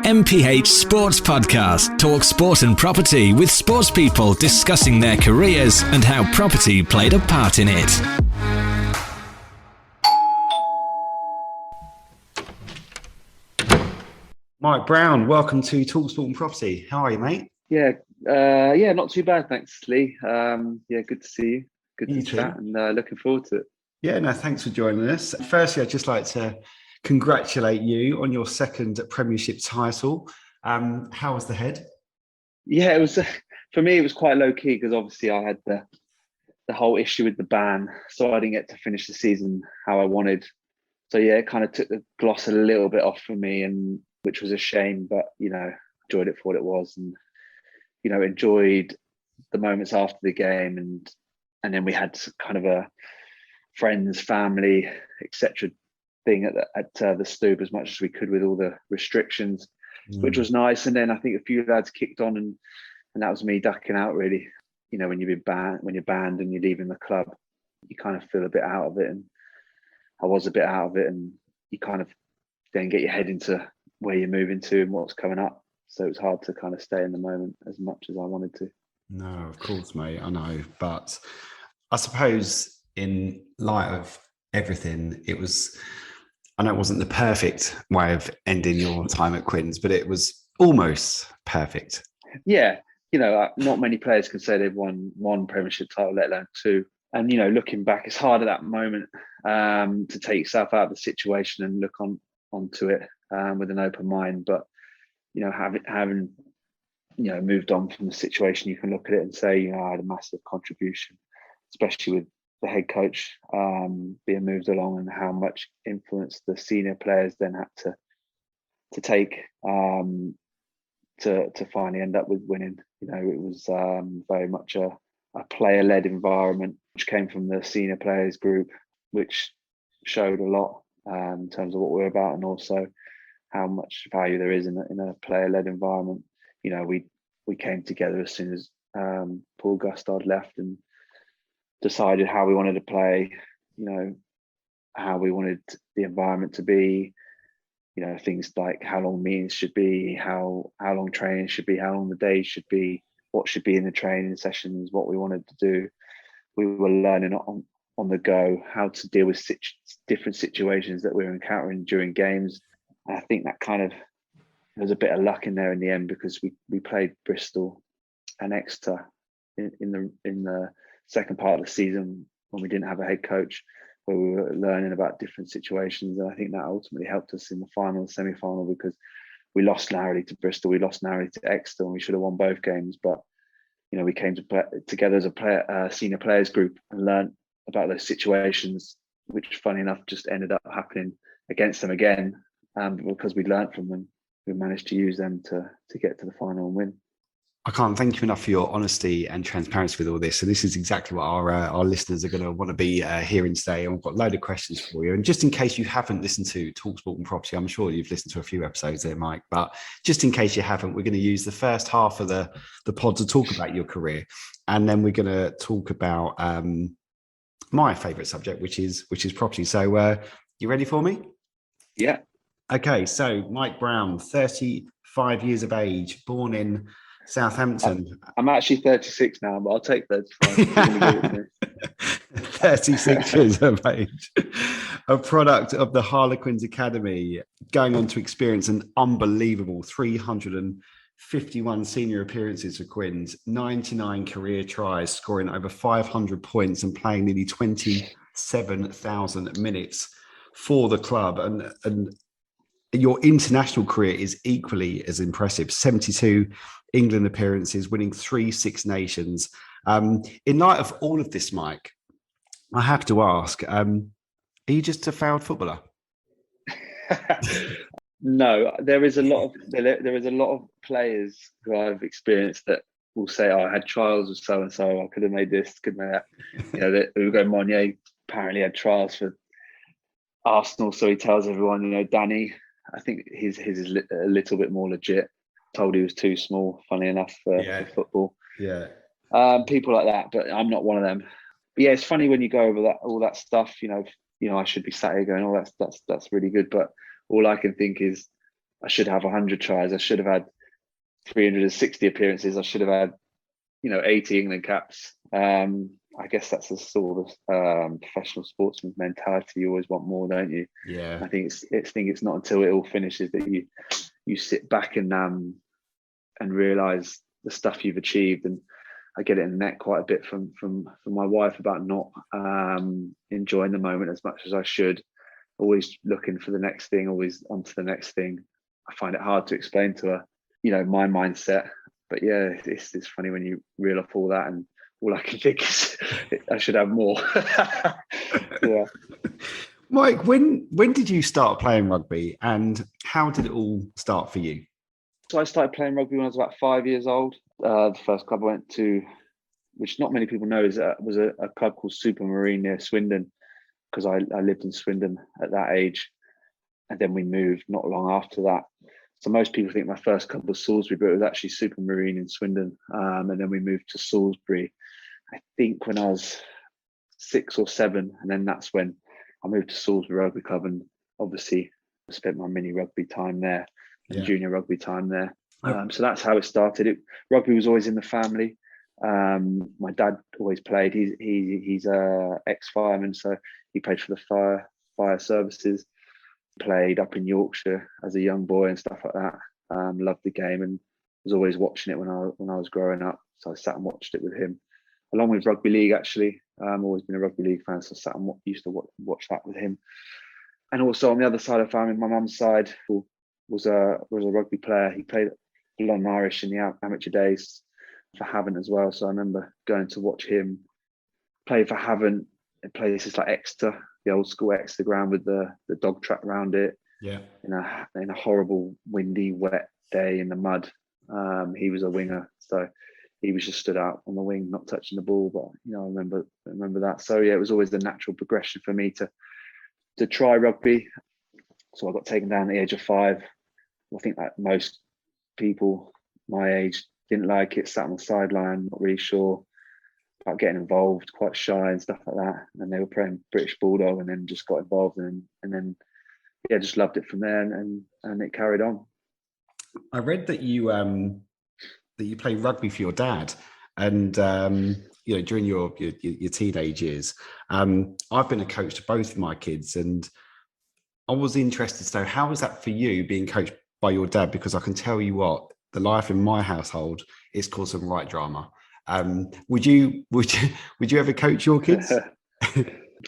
MPH Sports Podcast. Talk sport and property with sports people discussing their careers and how property played a part in it. Mike Brown, welcome to Talk Sport and Property. How are you, mate? Yeah, not too bad, thanks, Lee. Good to see you. Good to chat, and looking forward to it. Yeah, no, thanks for joining us. Firstly, I'd just like to congratulate you on your second Premiership title. How was the head? Yeah, it was for me. It was quite low key because obviously I had the whole issue with the ban, so I didn't get to finish the season how I wanted. So yeah, it kind of took the gloss a little bit off for me, and which was a shame. But enjoyed it for what it was, and enjoyed the moments after the game, and then we had kind of a friends, family, etc. thing at the Stoop as much as we could with all the restrictions, which was nice. And then I think a few lads kicked on, and that was me ducking out really. When you're banned and you're leaving the club, you kind of feel a bit out of it, and I was a bit out of it, and you kind of then get your head into where you're moving to and what's coming up. So it was hard to kind of stay in the moment as much as I wanted to. No, of course, mate, I know. But I suppose in light of everything, I know it wasn't the perfect way of ending your time at Quins, but it was almost perfect. Yeah, not many players can say they've won one Premiership title, let alone two. And, looking back, it's hard at that moment to take yourself out of the situation and look onto it with an open mind. But, having moved on from the situation, you can look at it and say, I had a massive contribution, especially with the head coach being moved along, and how much influence the senior players then had to take to finally end up with winning. It was very much a player-led environment, which came from the senior players group, which showed a lot in terms of what we're about, and also how much value there is in a player-led environment. We came together as soon as Paul Gustard left and decided how we wanted to play, how we wanted the environment to be, things like how long meetings should be, how long training should be, how long the days should be, what should be in the training sessions, what we wanted to do. We were learning on the go how to deal with different situations that we were encountering during games. And I think that kind of, there was a bit of luck in there in the end, because we played Bristol and Exeter in the second part of the season when we didn't have a head coach, where we were learning about different situations. And I think that ultimately helped us in the final and semi-final, because we lost narrowly to Bristol, we lost narrowly to Exeter, and we should have won both games. But we came together as a senior players group and learned about those situations, which funny enough just ended up happening against them again. Because we learned from them, we managed to use them to get to the final and win. I can't thank you enough for your honesty and transparency with all this. And this is exactly what our listeners are going to want to be hearing today. And we've got a load of questions for you. And just in case you haven't listened to Talk Sport and Property, I'm sure you've listened to a few episodes there, Mike. But just in case you haven't, we're going to use the first half of the pod to talk about your career. And then we're going to talk about my favourite subject, which is property. So you ready for me? Yeah. Okay. So Mike Brown, 35 years of age, born in Southampton. I'm actually 36 now, but I'll take 35. 36 years of age. A product of the Harlequins Academy, going on to experience an unbelievable 351 senior appearances for Quins, 99 career tries, scoring over 500 points and playing nearly 27,000 minutes for the club. And your international career is equally as impressive. 72 England appearances, winning 3 Six Nations. In light of all of this, Mike, I have to ask, are you just a failed footballer? No, there is a lot of players who I've experienced that will say, I had trials with so and so, I could have made this, could have made that. Hugo Monnier apparently had trials for Arsenal, so he tells everyone, Danny, I think his is a little bit more legit. Told he was too small, funny enough, for football. Yeah. People like that, but I'm not one of them. But yeah, it's funny when you go over all that stuff. I should be sat here going, "Oh, that's really good," but all I can think is I should have 100 tries. I should have had 360 appearances. I should have had, 80 England caps. I guess that's a sort of professional sportsman's mentality. You always want more, don't you? Yeah. I think it's not until it all finishes that you sit back and realize the stuff you've achieved. And I get it in the neck quite a bit from my wife about not enjoying the moment as much as I should. Always looking for the next thing, always onto the next thing. I find it hard to explain to her, my mindset. But yeah, it's funny when you reel off all that, and all I can think is I should have more. Yeah. Mike, when did you start playing rugby, and how did it all start for you? So I started playing rugby when I was about 5 years old. The first club I went to, which not many people know, was a club called Supermarine near Swindon, because I lived in Swindon at that age. And then we moved not long after that. So most people think my first club was Salisbury, but it was actually Supermarine in Swindon. And then we moved to Salisbury, I think when I was 6 or 7. And then that's when I moved to Salisbury Rugby Club, and obviously spent my mini rugby time there and junior rugby time there. So that's how it started. Rugby was always in the family. My dad always played. He's a ex-fireman, so he played for the fire services. Played up in Yorkshire as a young boy and stuff like that. Loved the game and was always watching it when I was growing up. So I sat and watched it with him, along with rugby league. Actually, always been a rugby league fan, so I sat and used to watch that with him. And also on the other side of the family, my mum's side was a rugby player. He played London Irish in the amateur days for Havant as well. So I remember going to watch him play for Havant in places like Exeter, the old school Exeter ground with the dog track around it. Yeah. In a horrible, windy, wet day in the mud. He was a winger, so he was just stood out on the wing, not touching the ball. But I remember that. So yeah, it was always the natural progression for me to try rugby. So I got taken down at the age of 5. I think that most people my age didn't like it, sat on the sideline, not really sure about getting involved, quite shy and stuff like that. And they were playing British Bulldog, and then just got involved, and then just loved it from there, and it carried on. I read that you played rugby for your dad, and during your teenage years. I've been a coach to both of my kids, and I was interested to know, how was that for you being coached by your dad? Because I can tell you what, the life in my household is caused some right drama. Would you ever coach your kids?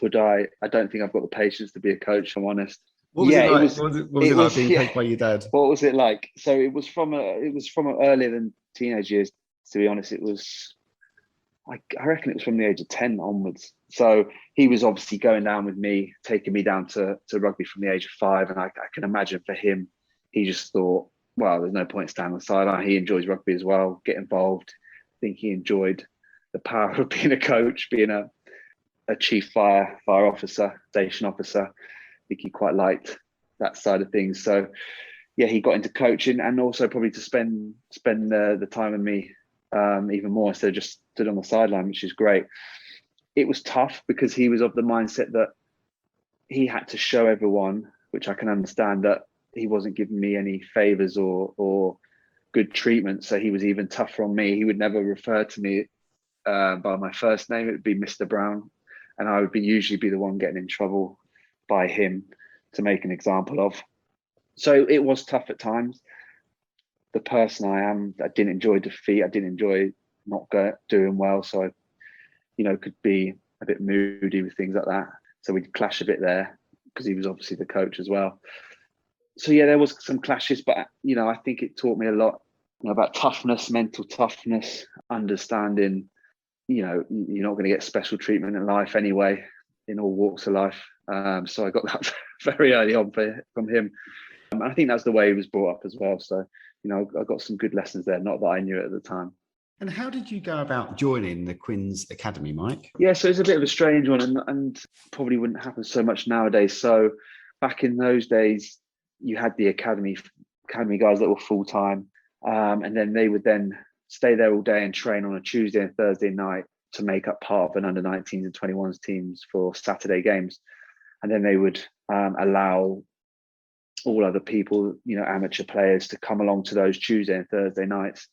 Would I? I don't think I've got the patience to be a coach, if I'm honest. What was it like being coached by your dad? What was it like? So it was from earlier than teenage years, to be honest. It was, I reckon it was from the age of 10 onwards. So he was obviously going down with me, taking me down to rugby from the age of 5. And I can imagine for him, he just thought, well, there's no point standing on the sideline. He enjoys rugby as well, get involved. I think he enjoyed the power of being a coach, being a chief fire officer, station officer. I think he quite liked that side of things. So yeah, he got into coaching, and also probably to spend the time with me even more, instead of just stood on the sideline, which is great. It was tough because he was of the mindset that he had to show everyone, which I can understand, that he wasn't giving me any favors or good treatment. So he was even tougher on me. He would never refer to me by my first name. It would be Mr. Brown, and I would usually be the one getting in trouble by him to make an example of. So it was tough at times. The person I am, I didn't enjoy defeat. I didn't enjoy not doing well. So I, could be a bit moody with things like that. So we'd clash a bit there, because he was obviously the coach as well. So yeah, there was some clashes, but I think it taught me a lot about toughness, mental toughness, understanding, you're not going to get special treatment in life anyway, in all walks of life. So I got that very early on from him. And I think that's the way he was brought up as well. So, I got some good lessons there, not that I knew it at the time. And how did you go about joining the Quins Academy, Mike? Yeah, so it's a bit of a strange one, and probably wouldn't happen so much nowadays. So back in those days, you had the academy guys that were full-time, and then they would then stay there all day and train on a Tuesday and Thursday night to make up part of an under-19s and 21s teams for Saturday games. And then they would allow all other people, amateur players, to come along to those Tuesday and Thursday nights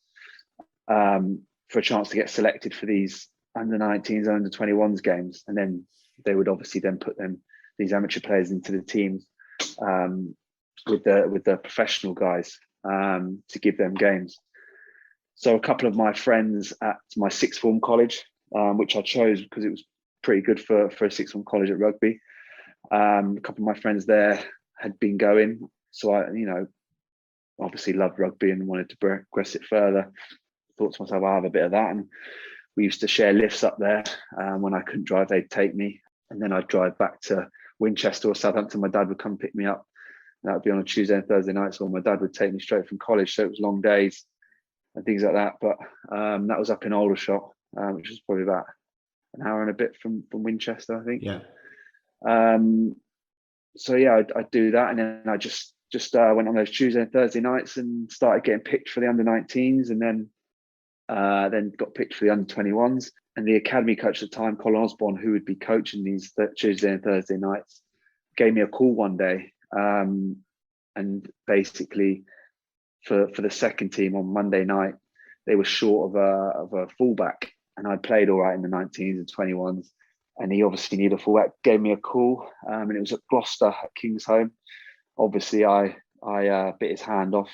for a chance to get selected for these under-19s and under-21s games. And then they would obviously then put these amateur players into the teams with the professional guys to give them games. So a couple of my friends at my sixth form college, which I chose because it was pretty good for a sixth form college at rugby. A couple of my friends there had been going, so I, obviously loved rugby and wanted to progress it further. Thought to myself, I'll have a bit of that. And we used to share lifts up there. When I couldn't drive, they'd take me, and then I'd drive back to Winchester or Southampton. My dad would come pick me up. That would be on a Tuesday and Thursday night. So my dad would take me straight from college. So it was long days and things like that. But that was up in Aldershot, which was probably about an hour and a bit from Winchester, I think. Yeah. So yeah, I'd do that, and then I just went on those Tuesday and Thursday nights and started getting picked for the under-19s, and then got picked for the under-21s. And the academy coach at the time, Colin Osborne, who would be coaching these Tuesday and Thursday nights, gave me a call one day, and basically for the second team on Monday night, they were short of a fullback, and I played all right in the 19s and 21s. And he obviously needed a fullback, gave me a call, and it was at Gloucester at King's Home. Obviously, I bit his hand off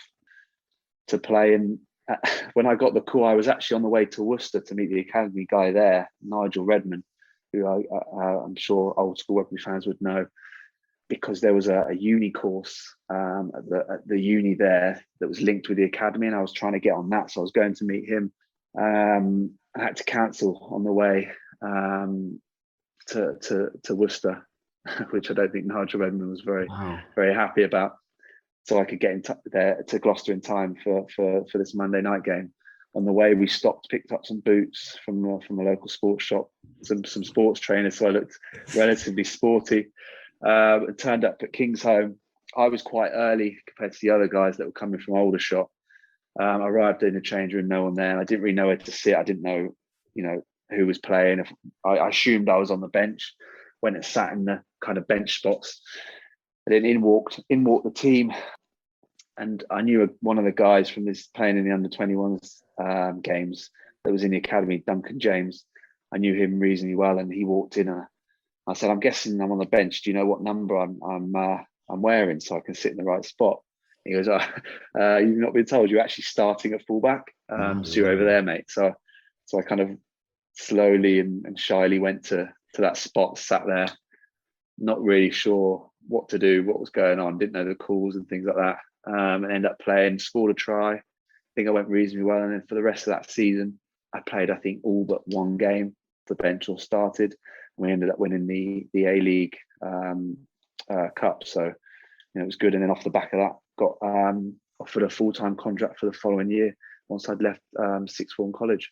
to play. And when I got the call, I was actually on the way to Worcester to meet the academy guy there, Nigel Redman, who I'm sure old school rugby fans would know, because there was a uni course at the uni there that was linked with the academy, and I was trying to get on that. So I was going to meet him. I had to cancel on the way to Worcester, which I don't think Nigel Redman was very happy about. So I could get there to Gloucester in time for this Monday night game. On the way, we stopped, picked up some boots from a local sports shop, some sports trainers, so I looked relatively sporty. And turned up at King's Home. I was quite early compared to the other guys that were coming from Aldershot. I arrived in the change room, no one there. I didn't really know where to sit. I didn't know, who was playing. I assumed I was on the bench, went and sat in the kind of bench spots. And then in walked the team, and I knew one of the guys from this playing in the under-21s games that was in the academy, Duncan James. I knew him reasonably well, and he walked in. I said, "I'm guessing I'm on the bench. Do you know what number I'm wearing so I can sit in the right spot?" He goes, "You've not been told. You're actually starting at fullback. So you're over there, mate." So I kind of slowly and shyly went to that spot, sat there, not really sure what to do, what was going on, didn't know the calls and things like that, and ended up playing, scored a try. I think I went reasonably well, and then for the rest of that season, I played, I think, all but one game. The bench all started. We ended up winning the A-League Cup, so it was good. And then off the back of that, got offered a full-time contract for the following year once I'd left sixth form college.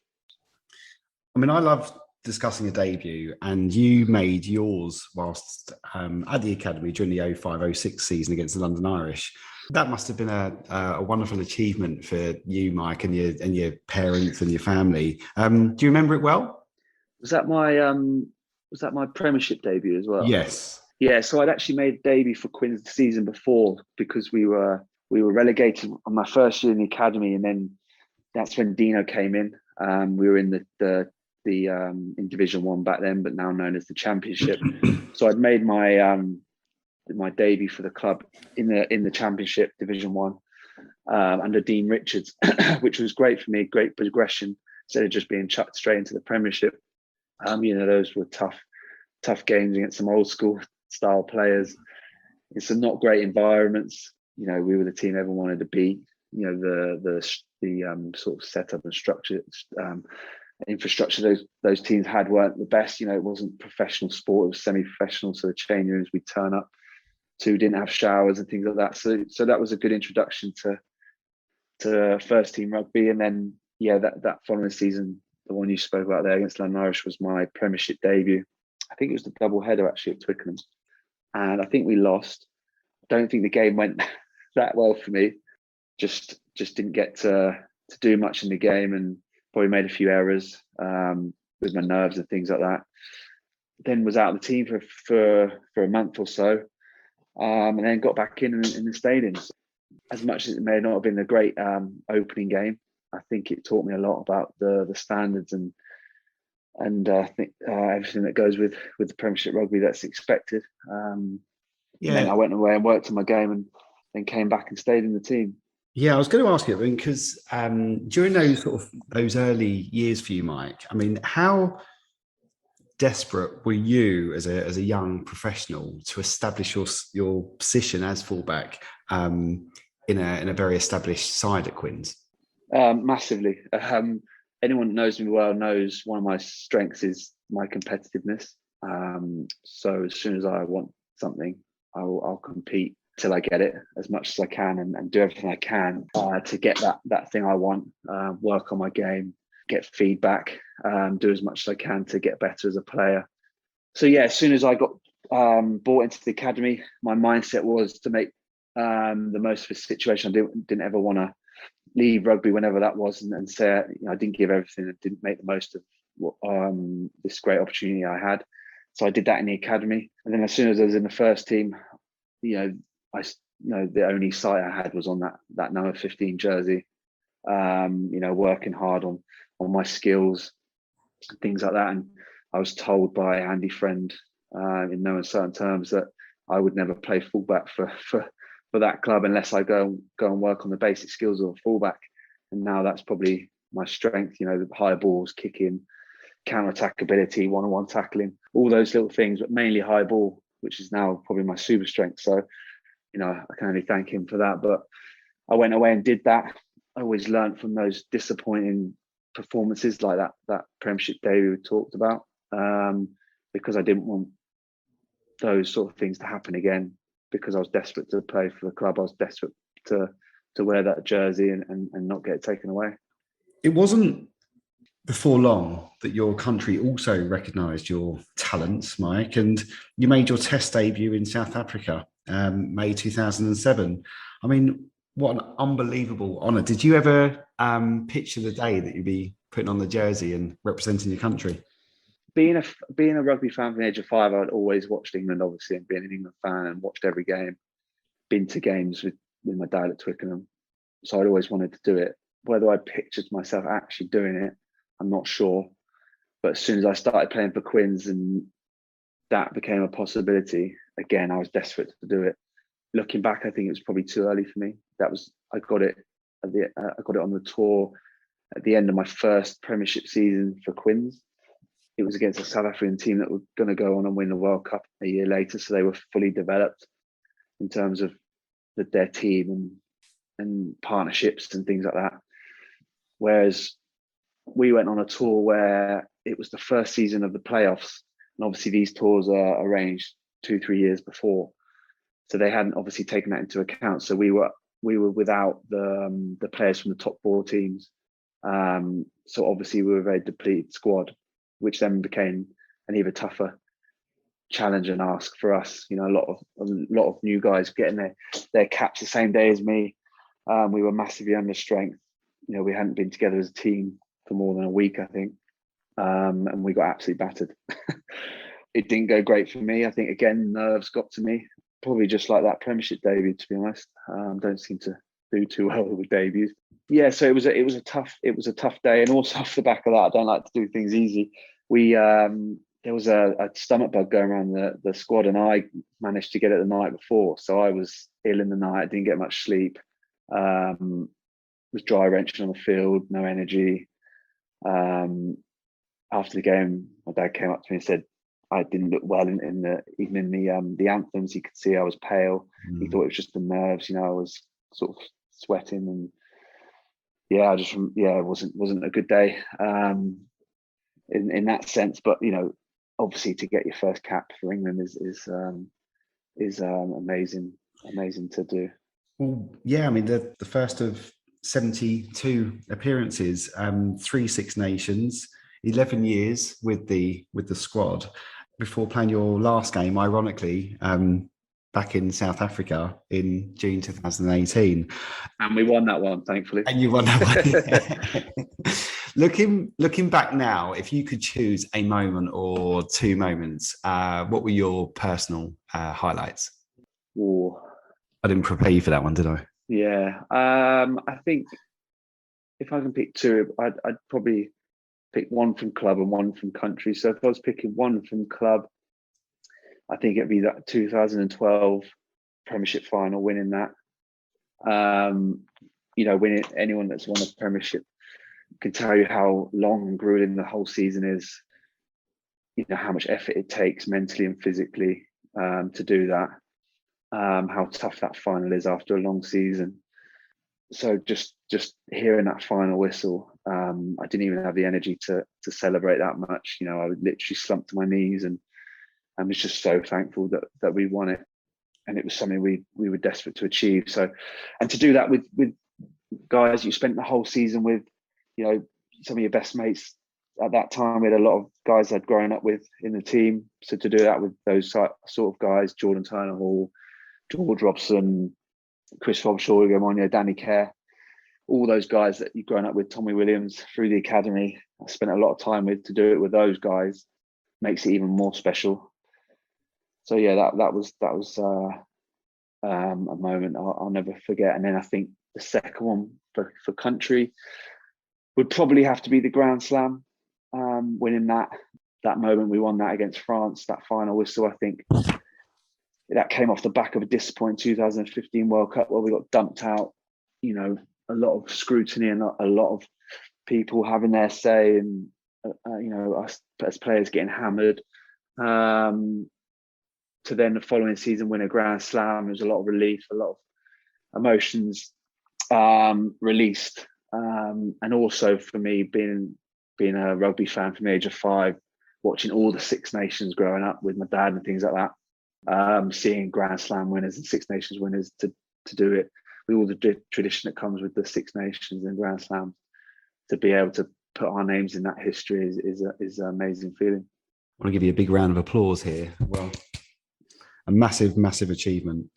I mean, I love discussing a debut, and you made yours whilst at the academy during the 05-06 season against the London Irish. That must have been a wonderful achievement for you, Mike, and your parents and your family. Do you remember it well? Was that my Premiership debut as well? Yes. Yeah, so I'd actually made a debut for Quins the season before, because we were relegated on my first year in the academy, and then that's when Dino came in. We were in the in Division 1 back then, but now known as the Championship. So I'd made my debut for the club in the Championship Division 1 under Dean Richards, which was great for me, great progression instead of just being chucked straight into the Premiership. Those were tough games against some old school style players in some not great environments. We were the team everyone wanted to beat. The sort of setup and structure, infrastructure those teams had weren't the best. It wasn't professional sport; it was semi-professional. So the change rooms we'd turn up to didn't have showers and things like that. So that was a good introduction to first team rugby. And then that following season, the one you spoke about there against London Irish, was my Premiership debut. I think it was the double header actually at Twickenham, and I think we lost. I don't think the game went that well for me. Just didn't get to do much in the game, and probably made a few errors with my nerves and things like that. Then was out of the team for a month or so, and then got back in the stadiums. As much as it may not have been a great opening game, I think it taught me a lot about the standards and I think everything that goes with the Premiership rugby that's expected. And then I went away and worked on my game, and then came back and stayed in the team. Yeah, I was going to ask you, because during those early years for you, Mike, I mean, how desperate were you as a young professional to establish your position as fullback in a very established side at Quins? Massively. Anyone that knows me well knows one of my strengths is my competitiveness. So as soon as I want something, I'll compete till I get it as much as I can, and do everything I can to get that thing I want. Work on my game, get feedback, do as much as I can to get better as a player. So yeah, as soon as I got brought into the academy, my mindset was to make the most of the situation. I didn't ever want to leave rugby whenever that was, and say I didn't give everything and didn't make the most of this great opportunity I had. So I did that in the academy, and then as soon as I was in the first team, the only sight I had was on that number 15 jersey. Working hard on my skills, things like that. And I was told by a handy friend, in no uncertain terms, that I would never play fullback for that club unless I go and work on the basic skills of a fullback. And now that's probably my strength. The high balls, kicking, counter-attack ability, one-on-one tackling, all those little things, but mainly high ball, which is now probably my super strength. So, I can only thank him for that. But I went away and did that. I always learned from those disappointing performances like that Premiership day we talked about, because I didn't want those sort of things to happen again, because I was desperate to play for the club. I was desperate to wear that jersey and not get it taken away. It wasn't before long that your country also recognised your talents, Mike, and you made your Test debut in South Africa, May 2007. I mean, what an unbelievable honour. Did you ever picture the day that you'd be putting on the jersey and representing your country? Being a rugby fan from the age of 5, I'd always watched England, obviously, and being an England fan and watched every game. Been to games with my dad at Twickenham. So I'd always wanted to do it. Whether I pictured myself actually doing it, I'm not sure. But as soon as I started playing for Quins and that became a possibility, again, I was desperate to do it. Looking back, I think it was probably too early for me. I got it on the tour at the end of my first Premiership season for Quins. It was against a South African team that were going to go on and win the World Cup a year later, so they were fully developed in terms of their team and partnerships and things like that. Whereas we went on a tour where it was the first season of the playoffs, and obviously these tours are arranged 2-3 years before, so they hadn't obviously taken that into account. So we were without the players from the top 4 teams, so obviously we were a very depleted squad, which then became an even tougher challenge and ask for us. A lot of new guys getting their caps the same day as me. We were massively under strength. We hadn't been together as a team for more than a week, I think, and we got absolutely battered. It didn't go great for me. I think again, nerves got to me. Probably just like that Premiership debut, to be honest. Don't seem to do too well with debuts. Yeah, so it was a tough day, and also off the back of that, I don't like to do things easy. There was a stomach bug going around the squad, and I managed to get it the night before. So I was ill in the night, didn't get much sleep, was dry wrenching on the field, no energy. After the game, my dad came up to me and said I didn't look well even in the anthems. He could see I was pale. He thought it was just the nerves. I was sort of sweating, and it wasn't a good day in that sense. But obviously to get your first cap for England is amazing to do. Well, yeah, I mean the first of 72 appearances, 3 Six Nations, 11 years with the squad before playing your last game, ironically, back in South Africa in June 2018. And we won that one, thankfully. And you won that one. Looking back now, if you could choose a moment or 2 moments, what were your personal highlights? Ooh, I didn't prepare you for that one, did I? yeah. I think if I can pick two, I'd probably pick one from club and one from country. So if I was picking one from club, I think it'd be that 2012 Premiership final, winning that. Winning, anyone that's won a Premiership can tell you how long and grueling the whole season is. You know how much effort it takes mentally and physically to do that. How tough that final is after a long season. So just hearing that final whistle, I didn't even have the energy to celebrate that much. You know, I would literally slump to my knees and was just so thankful that we won it, and it was something we were desperate to achieve. So, and to do that with guys you spent the whole season with, you know, some of your best mates at that time. We had a lot of guys I'd grown up with in the team. So to do that with those sort of guys, Jordan Turner Hall, George Robson, Chris Robshaw, Danny Kerr, all those guys that you've grown up with, Tommy Williams through the academy, I spent a lot of time with. To do it with those guys makes it even more special. So yeah, that was a moment I'll never forget. And then I think the second one for country would probably have to be the Grand Slam, winning that moment. We won that against France, that final whistle. I think that came off the back of a disappointing 2015 World Cup where we got dumped out. You know, a lot of scrutiny and a lot of people having their say, and us as players getting hammered. To then the following season win a Grand Slam, there was a lot of relief, a lot of emotions released, and also for me being a rugby fan from the age of 5, watching all the Six Nations growing up with my dad and things like that, seeing Grand Slam winners and Six Nations winners to do it with all the tradition that comes with the Six Nations and Grand Slams, to be able to put our names in that history is an amazing feeling. I want to give you a big round of applause here. Well, a massive, massive achievement.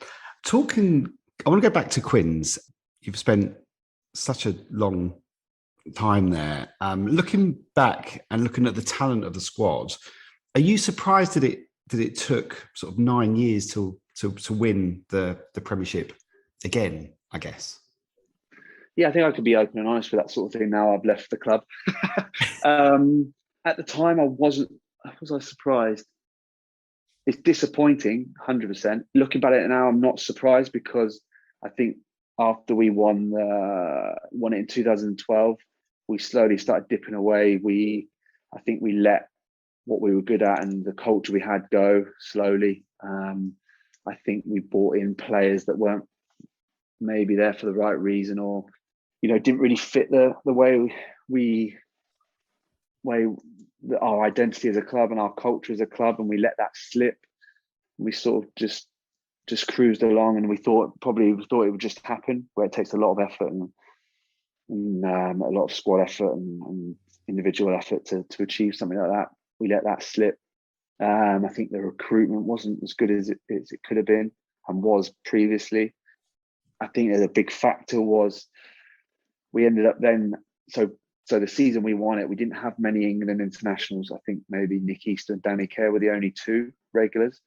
I want to go back to Quins. You've spent such a long time there. Looking back and looking at the talent of the squad, are you surprised that it took sort of 9 years to win the Premiership again, I guess? Yeah, I think I could be open and honest with that sort of thing now I've left the club. At the time, I wasn't. Was I surprised? It's disappointing, 100%. Looking back at it now, I'm not surprised, because I think after we won it in 2012, we slowly started dipping away. I think we let what we were good at and the culture we had go slowly. I think we brought in players that weren't maybe there for the right reason, or didn't really fit the way our identity as a club and our culture as a club, and we let that slip. We sort of just cruised along, and we thought it would just happen, where it takes a lot of effort and a lot of squad effort and individual effort to achieve something like that. We let that slip. I think the recruitment wasn't as good as it could have been and was previously. I think that a big factor was we ended up then, so the season we won it, we didn't have many England internationals. I think maybe Nick Easter and Danny Kerr were the only 2 regulars.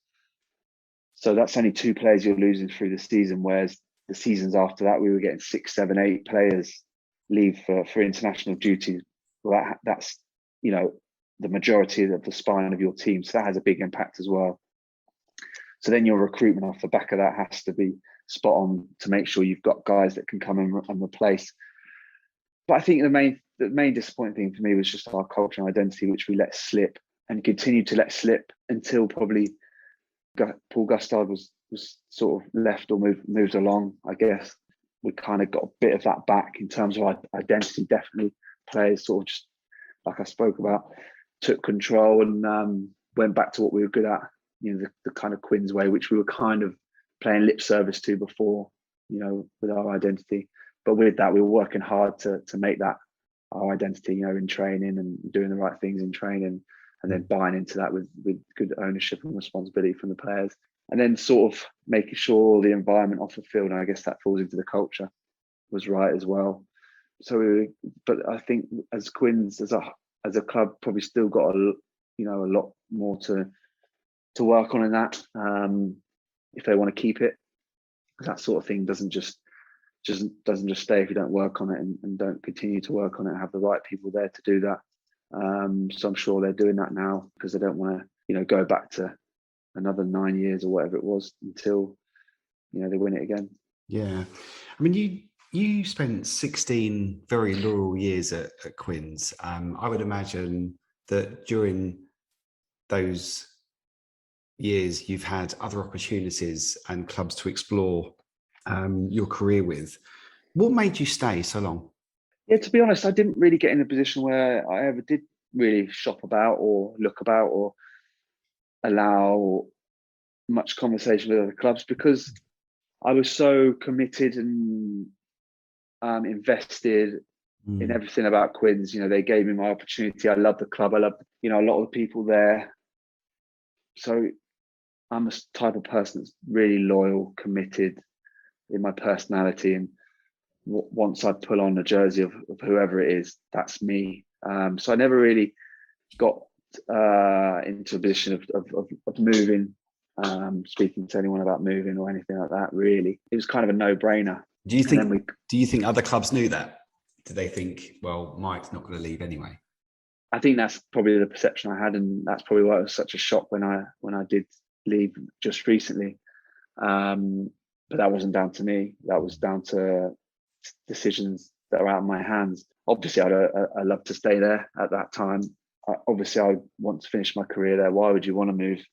So that's only 2 players you're losing through the season, whereas the seasons after that, we were getting 6, 7, 8 players leave for international duty. Well, that's the majority of the spine of your team. So that has a big impact as well. So then your recruitment off the back of that has to be spot on to make sure you've got guys that can come and replace. But I think the main disappointing thing for me was just our culture and identity, which we let slip and continued to let slip until probably Paul Gustard was sort of left or moved along. I guess we kind of got a bit of that back in terms of our identity. Definitely players sort of just, like I spoke about, took control and went back to what we were good at, the kind of Quins way, which we were kind of playing lip service to before, with our identity. But with that, we were working hard to make that our identity, in training and doing the right things in training, and then buying into that with good ownership and responsibility from the players, and then sort of making sure the environment off the field, and I guess that falls into the culture, was right as well. So, but I think as Quins, as a club, probably still got a lot more to work on in that. if they want to keep it. That sort of thing doesn't just stay if you don't work on it and don't continue to work on it and have the right people there to do that. So I'm sure they're doing that now because they don't want to, go back to another 9 years or whatever it was until, they win it again. Yeah. I mean, you spent 16 very loyal years at Quins. I would imagine that during those years, you've had other opportunities and clubs to explore your career with. What made you stay so long? Yeah, to be honest, I didn't really get in a position where I ever did really shop about or look about or allow much conversation with other clubs because I was so committed and invested in everything about Quins. They gave me my opportunity. I love the club. I love, a lot of the people there. So I'm a type of person that's really loyal, committed in my personality. And once I pull on the jersey of whoever it is, that's me. So I never really got into a position of moving, speaking to anyone about moving or anything like that. Really, it was kind of a no-brainer. Do you think other clubs knew that? Did they think, well, Mike's not going to leave anyway? I think that's probably the perception I had, and that's probably why it was such a shock when I did leave just recently. But that wasn't down to me. That was down to decisions that are out of my hands. Obviously, I'd love to stay there at that time. Obviously, I want to finish my career there. Why would you want to move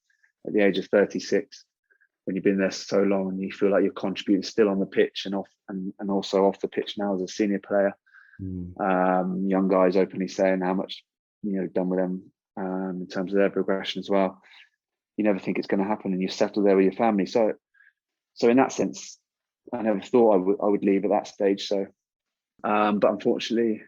at the age of 36 when you've been there so long and you feel like you're contributing still on the pitch and off and also off the pitch now as a senior player? Young guys openly saying how much done with them in terms of their progression as well. You never think it's going to happen, and you settle there with your family. So in that sense, I never thought I would leave at that stage. So, but unfortunately,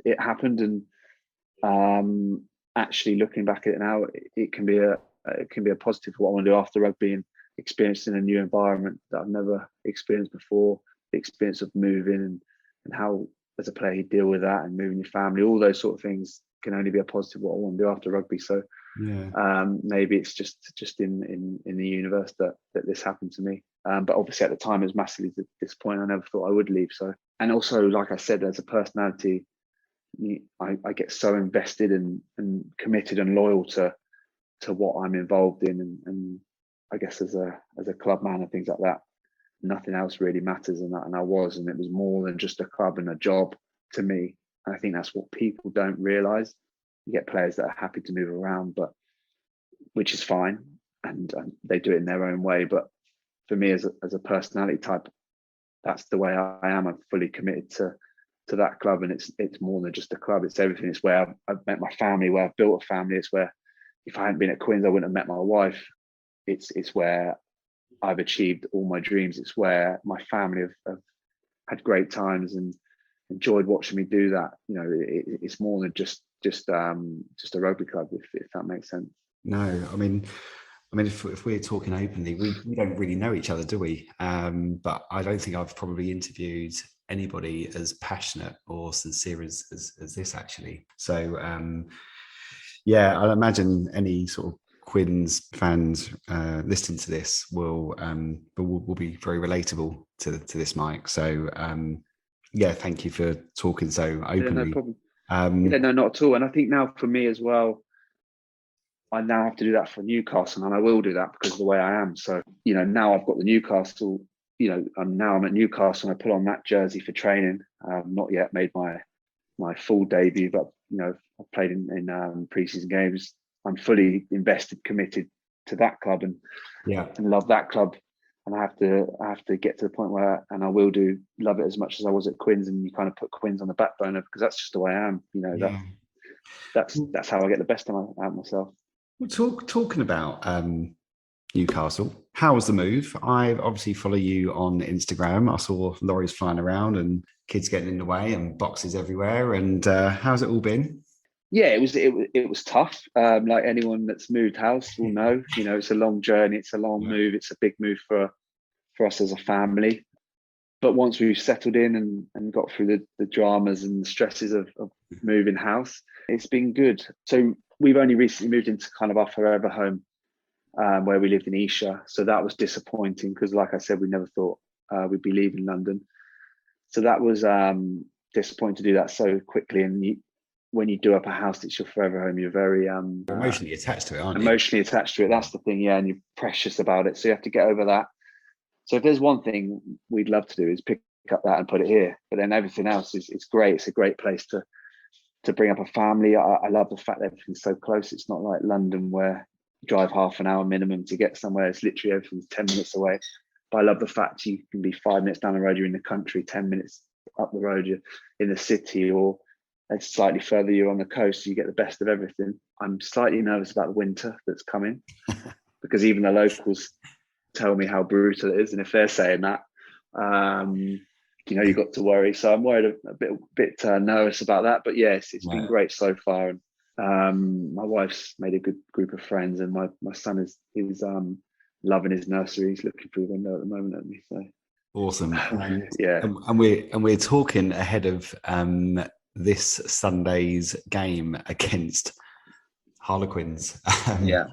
it happened. And actually, looking back at it now, it can be a positive for what I want to do after rugby and experiencing a new environment that I've never experienced before. The experience of moving and how, as a player, you deal with that and moving your family, all those sort of things can only be a positive what I want to do after rugby. So maybe it's just in the universe that this happened to me. But obviously at the time it was massively disappointing. I never thought I would leave. So, and also, like I said, as a personality, I get so invested and committed and loyal to what I'm involved in, and I guess as a club man and things like that, nothing else really matters. And it was more than just a club and a job to me. And I think that's what people don't realise. You get players that are happy to move around, but which is fine, and they do it in their own way. But for me, as a personality type, that's the way I am. I'm fully committed to that club, and it's more than just a club. It's everything. It's where I've met my family, where I've built a family. It's where, if I hadn't been at Quins, I wouldn't have met my wife. It's where I've achieved all my dreams. It's where my family have had great times and enjoyed watching me do that. It's more than just a rugby club, if that makes sense. No, I mean, if we're talking openly, we don't really know each other, do we? But I don't think I've probably interviewed anybody as passionate or sincere as this, actually. So, I imagine any sort of Quins fans listening to this will be very relatable to this, Mike. So, thank you for talking so openly. No problem. No, not at all. And I think now for me as well, I now have to do that for Newcastle, and I will do that because of the way I am. So, now I've got the Newcastle, I'm at Newcastle and I put on that jersey for training. Not yet made my full debut, but, I've played in pre-season games. I'm fully invested, committed to that club and love that club. And I have to get to the point where, and I will love it as much as I was at Quins, and you kind of put Quins on the back burner because that's just the way I am. That's how I get the best out of myself. Well, talking about Newcastle, how was the move? I obviously follow you on Instagram. I saw lorries flying around and kids getting in the way and boxes everywhere. And how's it all been? Yeah, it was tough. Like anyone that's moved house will know. It's a long journey. It's a long move. It's a big move for us as a family. But once we've settled in and got through the dramas and the stresses of moving house, it's been good. So we've only recently moved into kind of our forever home where we lived in Esher. So that was disappointing because, like I said, we never thought we'd be leaving London. So that was disappointing to do that so quickly. And when you do up a house that's your forever home, you're very emotionally attached to it, aren't you? Emotionally attached to it. That's the thing, yeah. And you're precious about it. So you have to get over that. So if there's one thing we'd love to do is pick up that and put it here. But then everything else is great. It's a great place to bring up a family. I love the fact that everything's so close. It's not like London where you drive half an hour minimum to get somewhere. It's literally everything's 10 minutes away. But I love the fact you can be 5 minutes down the road, you're in the country, 10 minutes up the road, you're in the city, or it's slightly further, you're on the coast, so you get the best of everything. I'm slightly nervous about the winter that's coming because even the locals tell me how brutal it is. And if they're saying that, you've got to worry. So I'm worried a bit nervous about that. But yes, it's been great so far. And my wife's made a good group of friends, and my son is loving his nursery. He's looking through the window at the moment at me. So awesome. Yeah. And we're talking ahead of this Sunday's game against Harlequins. Yeah.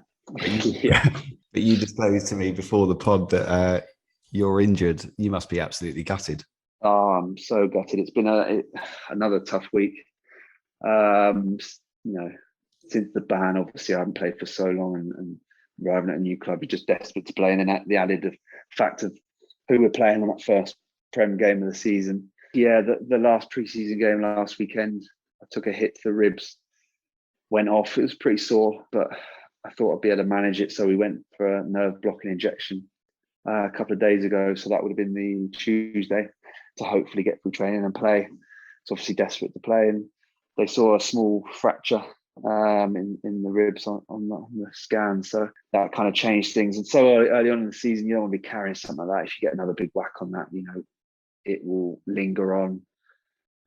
But you disclosed to me before the pod that you're injured. You must be absolutely gutted. Oh, I'm so gutted. It's been another tough week. Since the ban, obviously I haven't played for so long, and arriving at a new club, you're just desperate to play. And then the added fact of who we're playing on that first Prem game of the season. Yeah, the last pre-season game last weekend, I took a hit to the ribs, went off. It was pretty sore, but I thought I'd be able to manage it. So we went for a nerve blocking injection a couple of days ago. So that would have been the Tuesday to hopefully get through training and play. It's obviously desperate to play, and they saw a small fracture in the ribs on the scan. So that kind of changed things. And so early on in the season, you don't want to be carrying something like that. If you get another big whack on that, it will linger on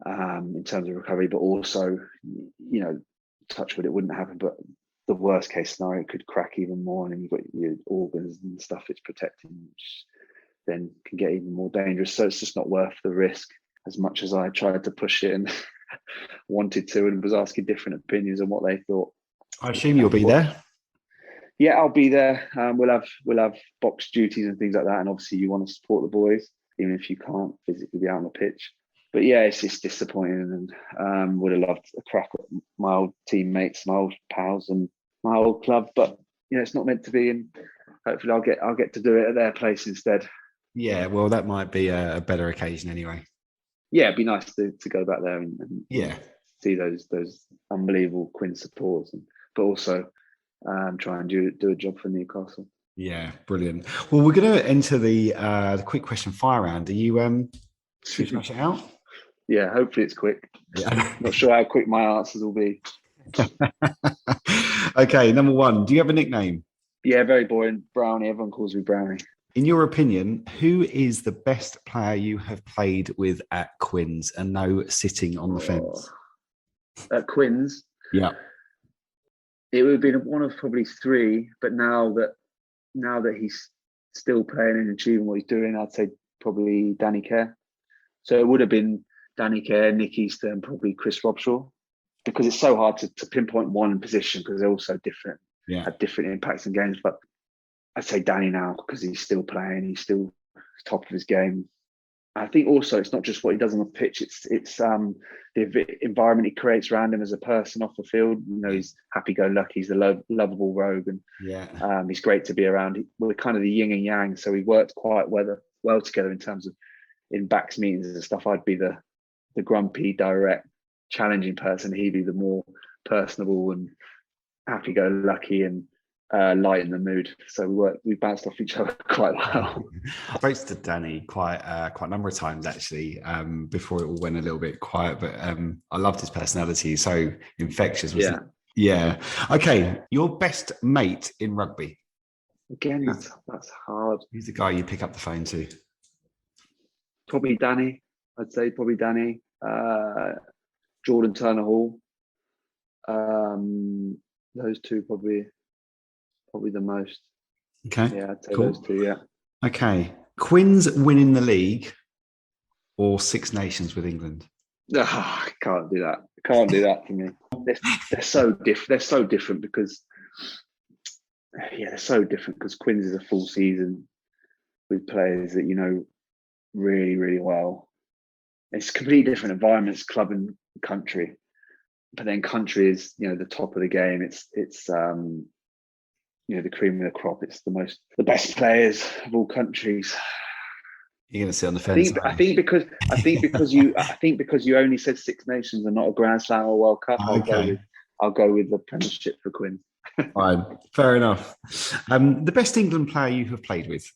in terms of recovery, but also, touch wood, it wouldn't happen. But the worst case scenario, it could crack even more, and then you've got your organs and stuff it's protecting, which then can get even more dangerous. So it's just not worth the risk, as much as I tried to push it and wanted to, and was asking different opinions on what they thought. I assume you'll be there. Yeah, I'll be there. We'll have box duties and things like that, and obviously you want to support the boys, even if you can't physically be out on the pitch. But yeah, it's just disappointing, and would have loved a crack at my old teammates, my old pals, and my old club. But it's not meant to be, and hopefully I'll get to do it at their place instead. Yeah, well, that might be a better occasion anyway. Yeah, it'd be nice to go back there and see those unbelievable Quins supporters, but also try and do a job for Newcastle. Yeah, brilliant. Well, we're going to enter the quick question fire round. Are you smash it out? Yeah, hopefully it's quick. Yeah. Not sure how quick my answers will be. Okay, number one. Do you have a nickname? Yeah, very boring. Brownie. Everyone calls me Brownie. In your opinion, who is the best player you have played with at Quins, and no sitting on the fence? At Quins? Yeah. It would have been one of probably three, but now that he's still playing and achieving what he's doing, I'd say probably Danny Kerr. So it would have been Danny Kerr, Nick Easter, and probably Chris Robshaw, because it's so hard to pinpoint one position because they're all so different, have different impacts in games. But I'd say Danny now because he's still playing, he's still top of his game. I think also it's not just what he does on the pitch; it's the environment he creates around him as a person off the field. He's happy-go-lucky, he's the lovable rogue, and he's great to be around. We're kind of the yin and yang, so we worked quite well together in terms of in backs meetings and stuff. I'd be the grumpy, direct, challenging person. He'd be the more personable and happy-go-lucky and light in the mood. So we bounced off each other quite well. I spoke to Danny quite a number of times actually before it all went a little bit quiet, but I loved his personality. So infectious, wasn't it? Yeah. Okay, your best mate in rugby. Again, that's hard. Who's the guy you pick up the phone to? Probably Danny. I'd say probably Danny. Jordan Turner Hall. Those two probably the most. Okay. Yeah, I'd say cool. those two, yeah. Okay. Quins winning the league or Six Nations with England? Oh, I can't do that. Can't do that for me. They're so different. They're so different because yeah, they're so different because Quins is a full season with players that you know really, really well. It's completely different environments, club and country. But then country is, you know, the top of the game. It's you know, the cream of the crop. It's the best players of all countries. You're going to sit on the fence. I think because you only said Six Nations and not a Grand Slam or World Cup, Okay. I'll go with the Premiership for Quins. Fine, fair enough. The best England player you have played with?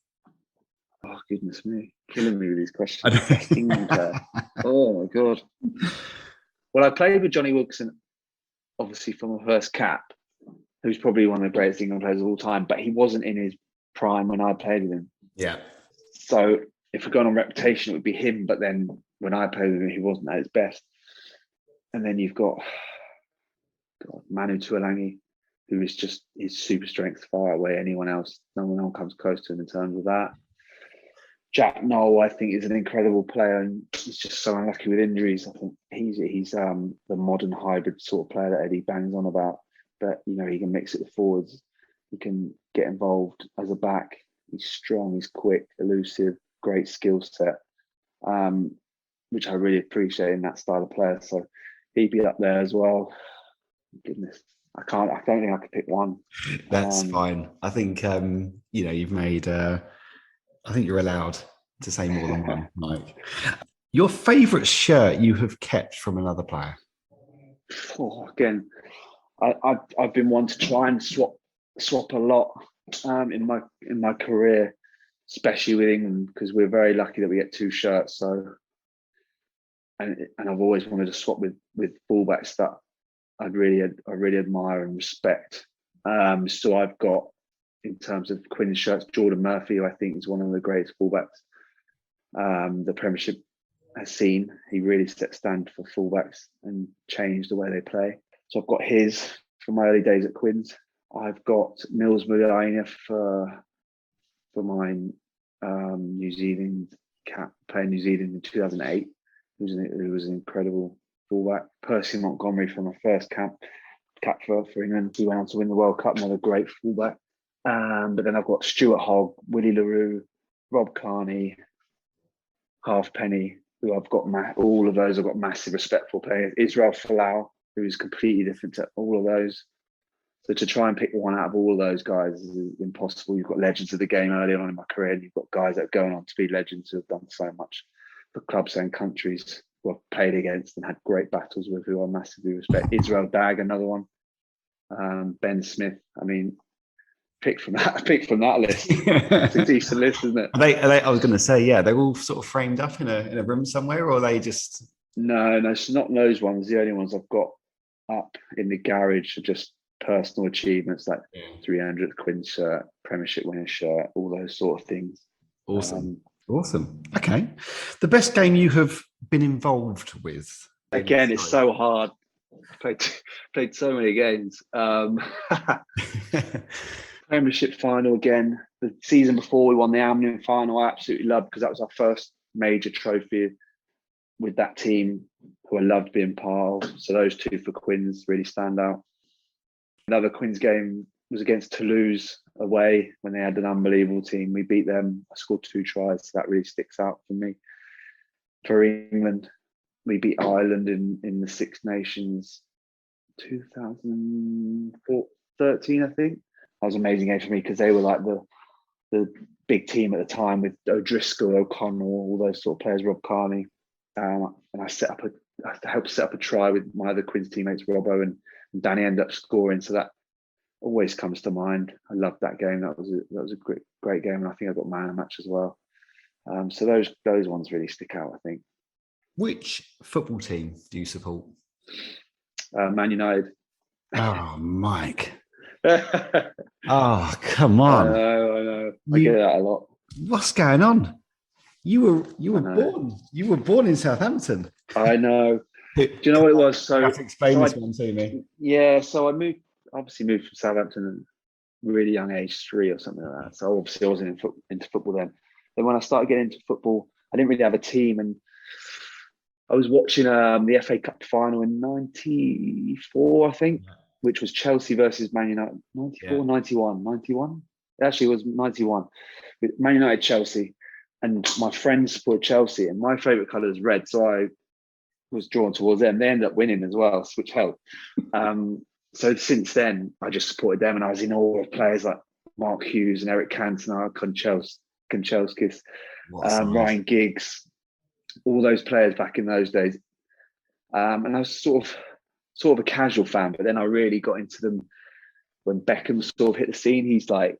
Oh goodness me, killing me with these questions. Best England player. Oh my god. Well, I played with Johnny Wilkinson, obviously from my first cap, who's probably one of the greatest England players of all time, but he wasn't in his prime when I played with him. Yeah. So if we're going on reputation, it would be him. But then when I played with him, he wasn't at his best. And then you've got Manu Tuolangi, who is just his super strength far away anyone else. No one comes close to him in terms of that. Jack Noel, I think, is an incredible player, and he's just so unlucky with injuries. I think he's the modern hybrid sort of player that Eddie bangs on about. But you know, he can mix it with forwards. He can get involved as a back. He's strong. He's quick, elusive, great skill set, which I really appreciate in that style of player. So he'd be up there as well. Goodness, I don't think I could pick one. That's fine. I think you know, you've made. I think you're allowed to say more than one, Mike. Your favourite shirt you have kept from another player? Oh, again, I've been one to try and swap a lot in my career, especially with England, because we're very lucky that we get two shirts. So, and I've always wanted to swap with fullbacks that I really admire and respect. So I've got, in terms of Quins shirts, Jordan Murphy, who I think is one of the greatest fullbacks the Premiership has seen. He really set standard for fullbacks and changed the way they play. So I've got his from my early days at Quins. I've got Mills Muliaina for my New Zealand cap, playing New Zealand in 2008. Who was an incredible fullback. Percy Montgomery for my first cap for England. He went on to win the World Cup, another great fullback. But then I've got Stuart Hogg, Willie LaRue, Rob Kearney, Halfpenny, who I've got all of those I've got massive respect for players. Israel Folau, who's completely different to all of those. So to try and pick one out of all of those guys is impossible. You've got legends of the game early on in my career, and you've got guys that are going on to be legends who have done so much for clubs and countries who I've played against and had great battles with, who I massively respect. Israel Dag, another one. Ben Smith. I mean, pick from that list. It's a decent list, isn't it? Are they, I was going to say, yeah, they're all sort of framed up in a room somewhere, or are they just? No, it's not those ones. The only ones I've got up in the garage are just personal achievements, like 300th Quins shirt, Premiership winning shirt, all those sort of things. Awesome. Okay. The best game you have been involved with? Again, it's so hard. Played so many games. Premiership final again. The season before we won the Amnion final, I absolutely loved, because that was our first major trophy with that team, who I loved being part of. So those two for Quins really stand out. Another Quins game was against Toulouse away when they had an unbelievable team. We beat them. I scored 2 tries, so that really sticks out for me. For England, we beat Ireland in the Six Nations 2013, I think. That was an amazing game for me, because they were like the big team at the time, with O'Driscoll, O'Connell, all those sort of players, Rob Kearney. And I helped set up a try with my other Quins teammates, Robbo and Danny, ended up scoring. So that always comes to mind. I loved that game. That was a great game, and I think I got man of the match as well. So those ones really stick out, I think. Which football team do you support? Man United. Oh, Mike. Oh, come on. I know. I get that a lot. What's going on? You were born in Southampton. I know. Do you know what it was? You have to explain this one to me. Yeah, so I moved from Southampton at a really young age, 3 or something like that. So obviously I wasn't into football then. Then when I started getting into football, I didn't really have a team, and I was watching the FA Cup final in '94, I think. which was Chelsea versus Man United, 94, 91. It actually was 91. With Man United, Chelsea. And my friends support Chelsea, and my favourite colour is red. So I was drawn towards them. They ended up winning as well, which helped. So since then, I just supported them, and I was in awe of players like Mark Hughes and Eric Cantona, Kanchelskis, Ryan Giggs, all those players back in those days. And I was sort of a casual fan, but then I really got into them when Beckham sort of hit the scene. He's like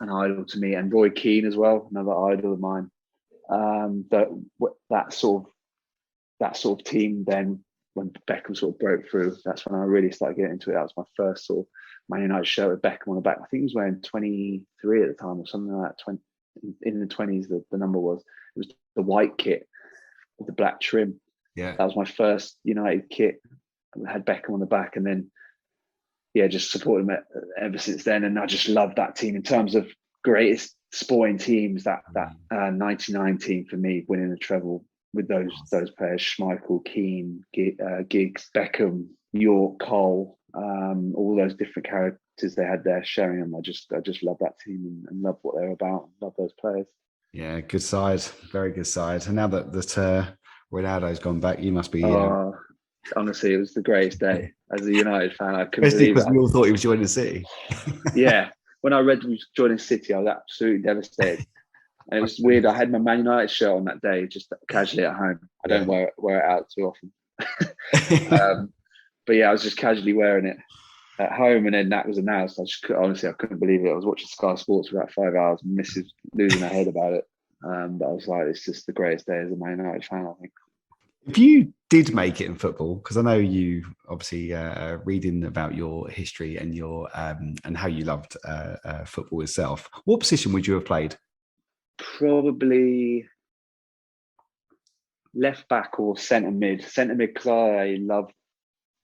an idol to me, and Roy Keane as well, another idol of mine. That sort of team. Then when Beckham sort of broke through, that's when I really started getting into it. That was my first sort of Man United shirt with Beckham on the back. I think he was wearing 23 at the time or something like that. In the 20s, the number was. It was the white kit with the black trim. Yeah, that was my first United kit. I had Beckham on the back, and then just supported him ever since then. And I just loved that team in terms of greatest sporting teams. That 99 team for me, winning the treble with those players: Schmeichel, Keane, Giggs, Beckham, York, Cole, all those different characters they had there, Sheringham. I just love that team and love what they're about. Love those players. Yeah, good side, very good side. And now that Ronaldo's gone back, you must be. Honestly, it was the greatest day as a United fan. I couldn't Especially believe because it. we all thought he was joining City. Yeah, when I read he was joining City, I was absolutely devastated. And it was weird. I had my Man United shirt on that day, just casually at home. I don't wear it out too often. But yeah, I was just casually wearing it at home, and then that was announced. I couldn't believe it. I was watching Sky Sports for about 5 hours, and Mrs. losing her head about it. But I was like, it's just the greatest day as a Man United fan, I think. If you did make it in football, because I know you obviously reading about your history and your and how you loved football itself, what position would you have played? Probably left back or centre mid. Centre mid, because I love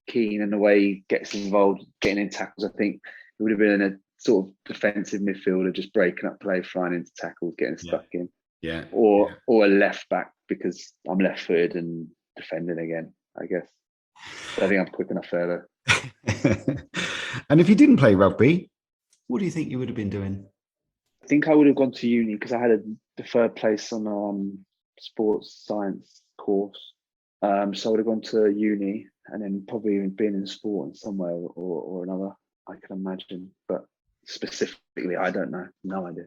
Keane and the way he gets involved, getting in tackles. I think it would have been a sort of defensive midfielder, just breaking up play, flying into tackles, getting stuck in. Yeah. Or a left back, because I'm left-footed and defending again, I guess. I think I'm quick enough there, though. And if you didn't play rugby, what do you think you would have been doing? I think I would have gone to uni, because I had a deferred place on sports science course. So I would have gone to uni, and then probably even been in sport in some way or another, I can imagine. But specifically, I don't know. No idea.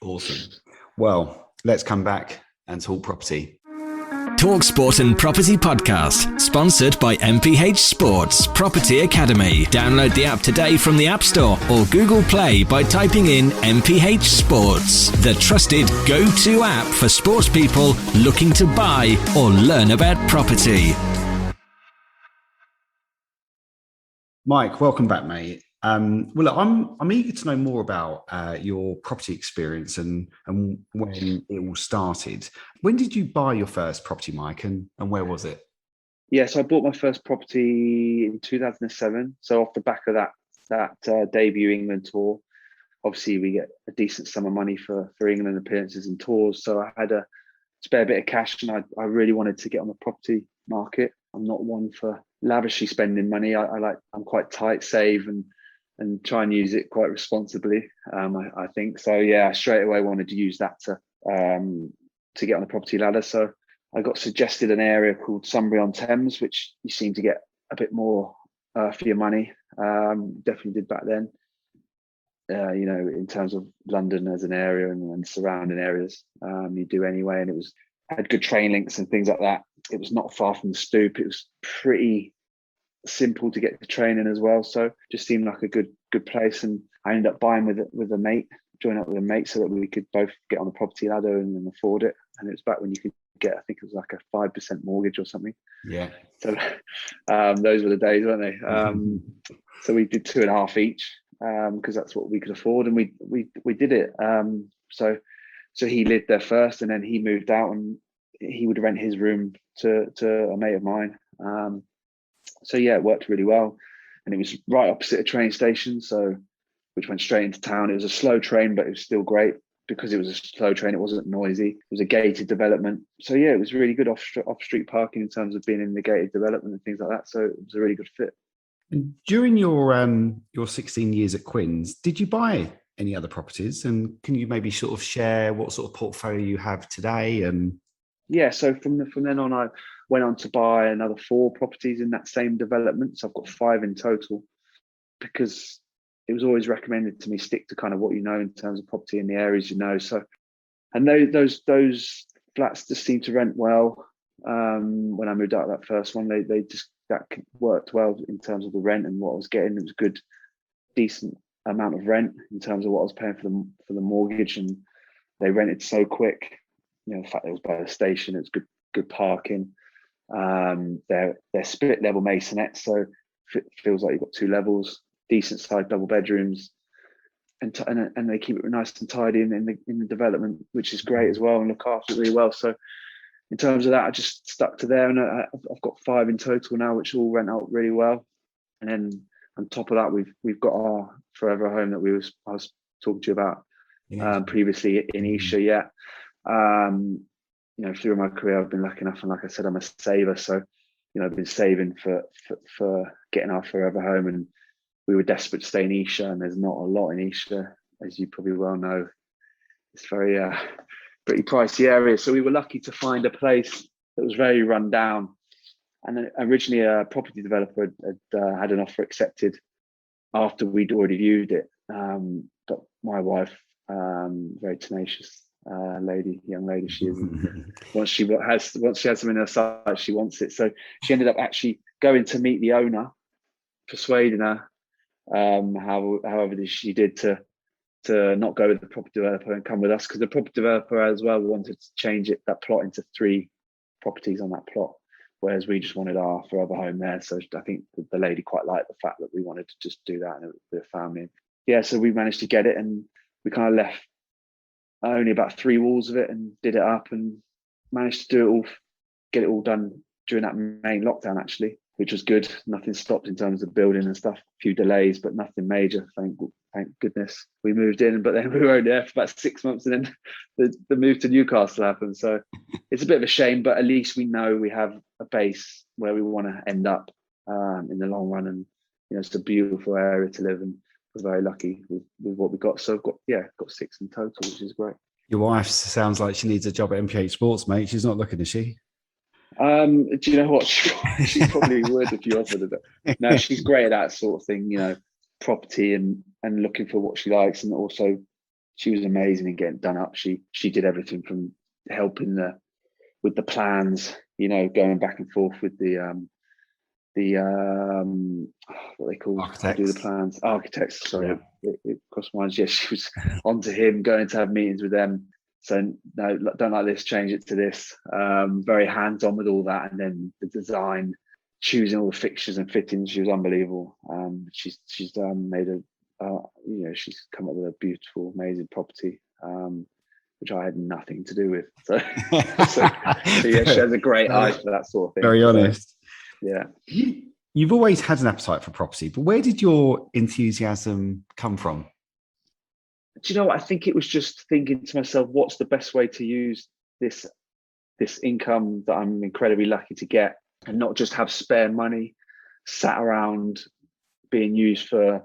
Awesome. Well, let's come back and talk property. Talk Sport and Property Podcast, sponsored by MPH Sports Property Academy. Download the app today from the App Store or Google Play by typing in MPH Sports, the trusted go-to app for sports people looking to buy or learn about property. Mike, welcome back, mate. Well, look, I'm eager to know more about your property experience and when it all started. When did you buy your first property, Mike, and where was it? Yeah, so I bought my first property in 2007. So off the back of that debut England tour, obviously we get a decent sum of money for England appearances and tours. So I had a spare bit of cash, and I really wanted to get on the property market. I'm not one for lavishly spending money. I'm quite tight, save and try and use it quite responsibly. I think so. Yeah, I straight away wanted to use that to get on the property ladder. So I got suggested an area called Sunbury-on-Thames, which you seem to get a bit more for your money. Definitely did back then. In terms of London as an area and surrounding areas, you do anyway. And had good train links and things like that. It was not far from the Stoop. It was pretty simple to get the train in as well, so just seemed like a good place. And I ended up buying with a mate, joining up with a mate, so that we could both get on the property ladder and afford it. And it was back when you could get, I think it was like a 5% mortgage or something. Yeah. So those were the days, weren't they? So we did 2.5 each, because that's what we could afford, and we did it. So he lived there first, and then he moved out, and he would rent his room to a mate of mine. So yeah, it worked really well, and it was right opposite a train station, which went straight into town. It was a slow train, but it was still great because it was a slow train. It wasn't noisy. It was a gated development, so yeah, it was really good off street parking in terms of being in the gated development and things like that. So it was a really good fit. And during your 16 years at Quins, did you buy any other properties? And can you maybe sort of share what sort of portfolio you have today? And Yeah, so from then on, I went on to buy another 4 properties in that same development. So I've got 5 in total, because it was always recommended to me, stick to kind of what you know in terms of property in the areas you know. So, and those flats just seemed to rent well. When I moved out of that first one, they just, that worked well in terms of the rent and what I was getting. It was good, decent amount of rent in terms of what I was paying for the mortgage, and they rented so quick. You know, the fact that it was by the station, it was good parking. They're split level masonettes, so it feels like you've got 2 levels, decent sized double bedrooms, and they keep it nice and tidy in the development, which is great as well, and look after it really well. So in terms of that, I just stuck to there, and I've got 5 in total now, which all rent out really well. And then on top of that, we've got our forever home that I was talking to you about previously in Isha. Yeah. You know, through my career, I've been lucky enough, and like I said, I'm a saver. So, you know, I've been saving for getting our forever home, and we were desperate to stay in Isha, and there's not a lot in Isha, as you probably well know. It's very pretty pricey area. So we were lucky to find a place that was very run down. And then originally a property developer had an offer accepted after we'd already viewed it. But my wife, very tenacious young lady she is, and once she has something in her sight, she wants it. So she ended up actually going to meet the owner, persuading her, however she did, to not go with the property developer and come with us, because the property developer as well wanted to change that plot into 3 properties on that plot, whereas we just wanted our forever home there. So I think the lady quite liked the fact that we wanted to just do that, and with a family. Yeah, so we managed to get it, and we kind of left only about 3 walls of it and did it up, and managed to get it all done during that main lockdown, actually, which was good. Nothing stopped in terms of building and stuff, a few delays, but nothing major, thank goodness. We moved in, but then we were only there for about 6 months, and then the move to Newcastle happened. So it's a bit of a shame, but at least we know we have a base where we want to end up in the long run. And, you know, it's a beautiful area to live in. We're very lucky with what we got. So I've got 6 in total, which is great. your wife sounds like she needs a job at MPH Sports, mate. She's not looking, is she? Do you know what? She probably would if you offered it. No, she's great at that sort of thing, you know, property and looking for what she likes. And also she was amazing in getting done up. She did everything from helping with the plans, you know, going back and forth with the what they call Architects. Do the plans, architects. Sorry, Yeah. it crossed my mind. Yes, she was onto him, going to have meetings with them. So no, don't like this, change it to this. Very hands-on with all that, and then the design, choosing all the fixtures and fittings. She was unbelievable. She's made she's come up with a beautiful, amazing property, which I had nothing to do with. So yeah, she has a great eye for that sort of thing. Very honest. Yeah. You've always had an appetite for property, but where did your enthusiasm come from? Do you know what? I think it was just thinking to myself, what's the best way to use this income that I'm incredibly lucky to get, and not just have spare money sat around being used for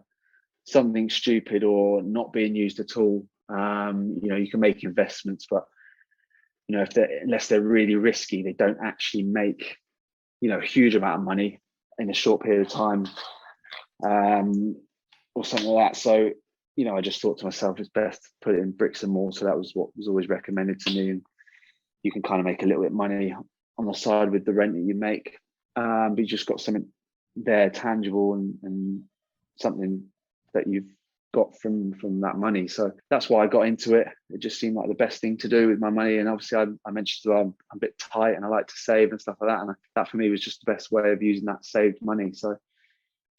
something stupid or not being used at all. You know, you can make investments, but you know, unless they're really risky, they don't actually make, you know, a huge amount of money in a short period of time, or something like that. So, you know, I just thought to myself, it's best to put it in bricks and mortar. That was what was always recommended to me. And you can kind of make a little bit of money on the side with the rent that you make. But you just got something there tangible and something that you've got from that money. So that's why I got into it. It just seemed like the best thing to do with my money. And obviously I mentioned I'm a bit tight and I like to save and stuff like that. And that for me was just the best way of using that saved money. So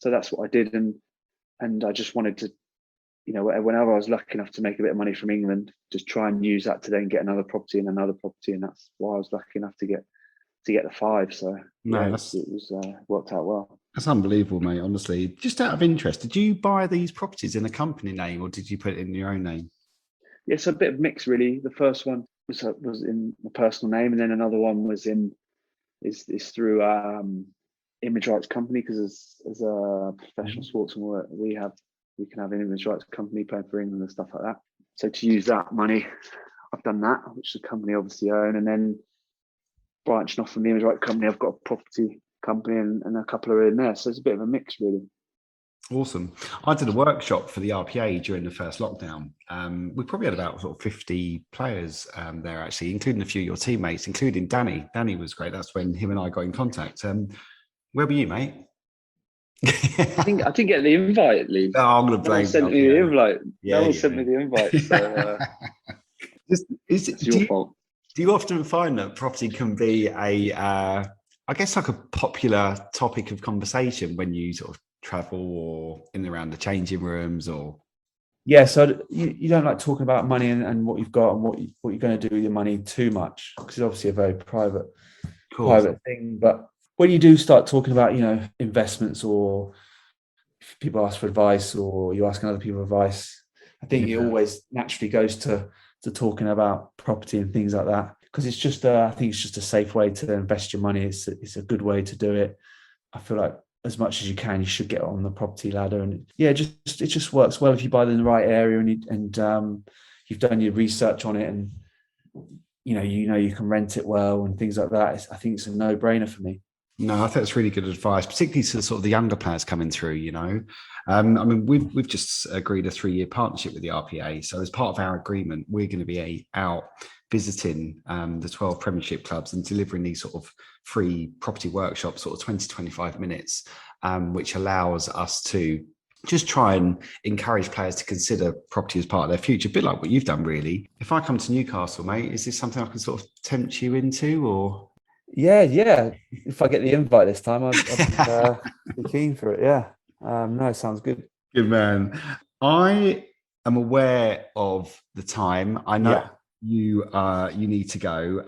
that's what I did. And I just wanted to, you know, whenever I was lucky enough to make a bit of money from England, just try and use that to then get another property and another property. And that's why I was lucky enough to get the 5. So yeah, it was worked out well. That's unbelievable, mate. Honestly, just out of interest, did you buy these properties in a company name or did you put it in your own name? Yeah, so a bit of mix really. The first one was in a personal name, and then another one was is through image rights company, because as a professional sportsman, we can have an image rights company playing for England and stuff like that. So to use that money, I've done that, which the company obviously own, and then branching off from the image rights company, I've got a property company and a couple are in there. So it's a bit of a mix, really. Awesome. I did a workshop for the RPA during the first lockdown. We probably had about sort of 50 players there, actually, including a few of your teammates, including Danny. Danny was great. That's when him and I got in contact. Where were you, mate? I didn't get the invite, Lee. Oh, I'm going to blame no one sent me the invite. No one sent me the invite. So it's your fault. Do you often find that property can be I guess, like a popular topic of conversation when you sort of travel or in and around the changing rooms? Or yeah, so you don't like talking about money and what you've got and what you're going to do with your money too much, because it's obviously a very private thing. But when you do start talking about, investments, or if people ask for advice or you're asking other people advice, I think it always naturally goes to talking about property and things like that, because it's just I think it's just a safe way to invest your money. It's a good way to do it. I feel like as much as you can, you should get on the property ladder, and it just works well if you buy in the right area and you've done your research on it, and you know you can rent it well and things like that. I think it's a no-brainer for me. No, I think that's really good advice, particularly to sort of the younger players coming through. I mean, we've just agreed a 3-year partnership with the RPA. So as part of our agreement, we're going to be out visiting the 12 Premiership clubs and delivering these sort of free property workshops, sort of 20 to 25 minutes, which allows us to just try and encourage players to consider property as part of their future, a bit like what you've done, really. If I come to Newcastle, mate, is this something I can sort of tempt you into, or? Yeah. If I get the invite this time, I'd be keen for it. Yeah. No, sounds good. Good man. I am aware of the time. I know you need to go,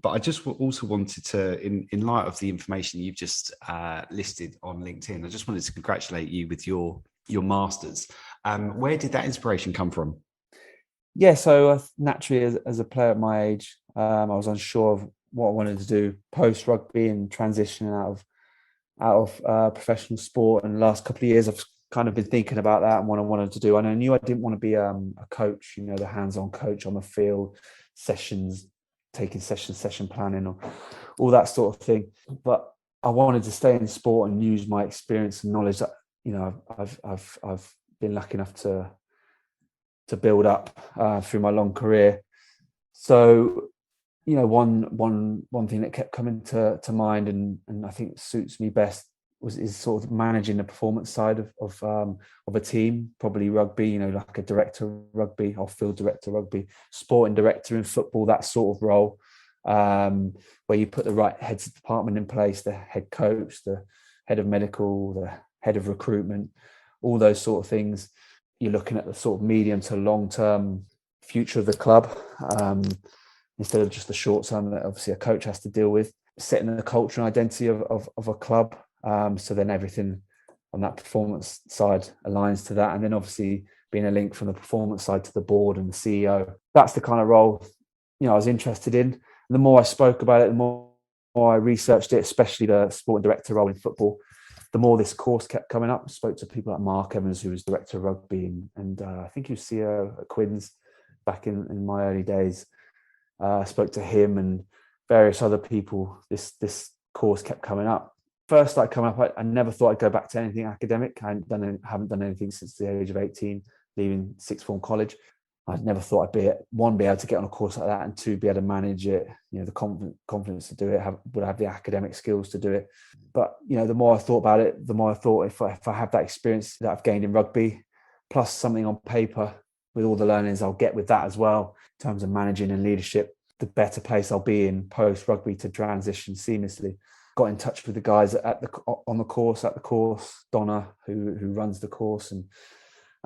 but I just also wanted to, in light of the information you've just listed on LinkedIn, I just wanted to congratulate you with your masters. Where did that inspiration come from? Yeah, so naturally, as a player at my age, I was unsure of what I wanted to do post rugby and transitioning out of professional sport. And the last couple of years, I've kind of been thinking about that and what I wanted to do. And I knew I didn't want to be a coach, the hands-on coach on the field, sessions, taking session planning, or all that sort of thing. But I wanted to stay in sport and use my experience and knowledge that I've been lucky enough to build up through my long career. So one thing that kept coming to mind and I think suits me best is sort of managing the performance side of a team, probably rugby, like a director of rugby or field director of rugby, sporting director in football, that sort of role, where you put the right heads of department in place, the head coach, the head of medical, the head of recruitment, all those sort of things. You're looking at the sort of medium to long-term future of the club, instead of just the short term that obviously a coach has to deal with, setting the culture and identity of a club. So then everything on that performance side aligns to that. And then obviously being a link from the performance side to the board and the CEO. That's the kind of role, I was interested in. And the more I spoke about it, the more I researched it, especially the sporting director role in football, the more this course kept coming up. I spoke to people like Mark Evans, who was director of rugby, and I think he was CEO at Quins back in my early days. I spoke to him and various other people. This course kept coming up. First, like coming up, I never thought I'd go back to anything academic. I haven't done anything since the age of 18, leaving sixth form college. I never thought I'd be able to get on a course like that, and two, be able to manage it. The confidence to do it, would have the academic skills to do it. But the more I thought about it, the more I thought if I have that experience that I've gained in rugby, plus something on paper with all the learnings I'll get with that as well, in terms of managing and leadership, the better place I'll be in post rugby to transition seamlessly. Got in touch with the guys at the course, Donna, who runs the course, and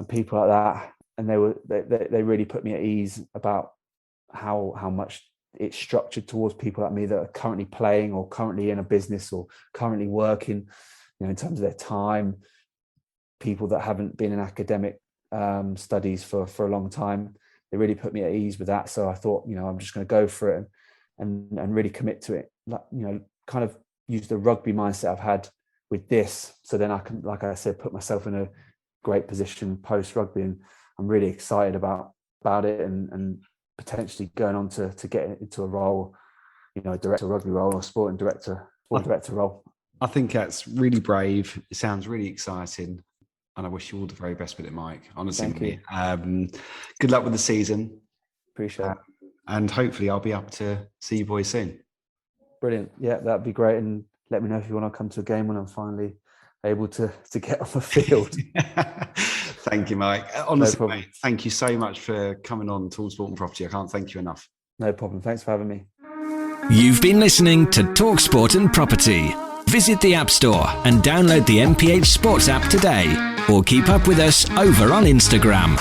people like that, and they really put me at ease about how much it's structured towards people like me that are currently playing or currently in a business or currently working, in terms of their time. People that haven't been in academic studies for a long time, they really put me at ease with that. So I thought, I'm just going to go for it and really commit to it. Kind of use the rugby mindset I've had with this. So then I can, like I said, put myself in a great position post rugby, and I'm really excited about it, and potentially going on to get into a role, a director of rugby role or sport director role. I think that's really brave. It sounds really exciting. And I wish you all the very best with it, Mike. Honestly, Thank you. Good luck with the season. Appreciate it. And hopefully I'll be up to see you boys soon. Brilliant. Yeah, that'd be great. And let me know if you want to come to a game when I'm finally able to get on the field. Thank you, Mike. Honestly, No mate, thank you so much for coming on Talk Sport and Property. I can't thank you enough. No problem. Thanks for having me. You've been listening to Talk Sport and Property. Visit the App Store and download the MPH Sports app today, or keep up with us over on Instagram.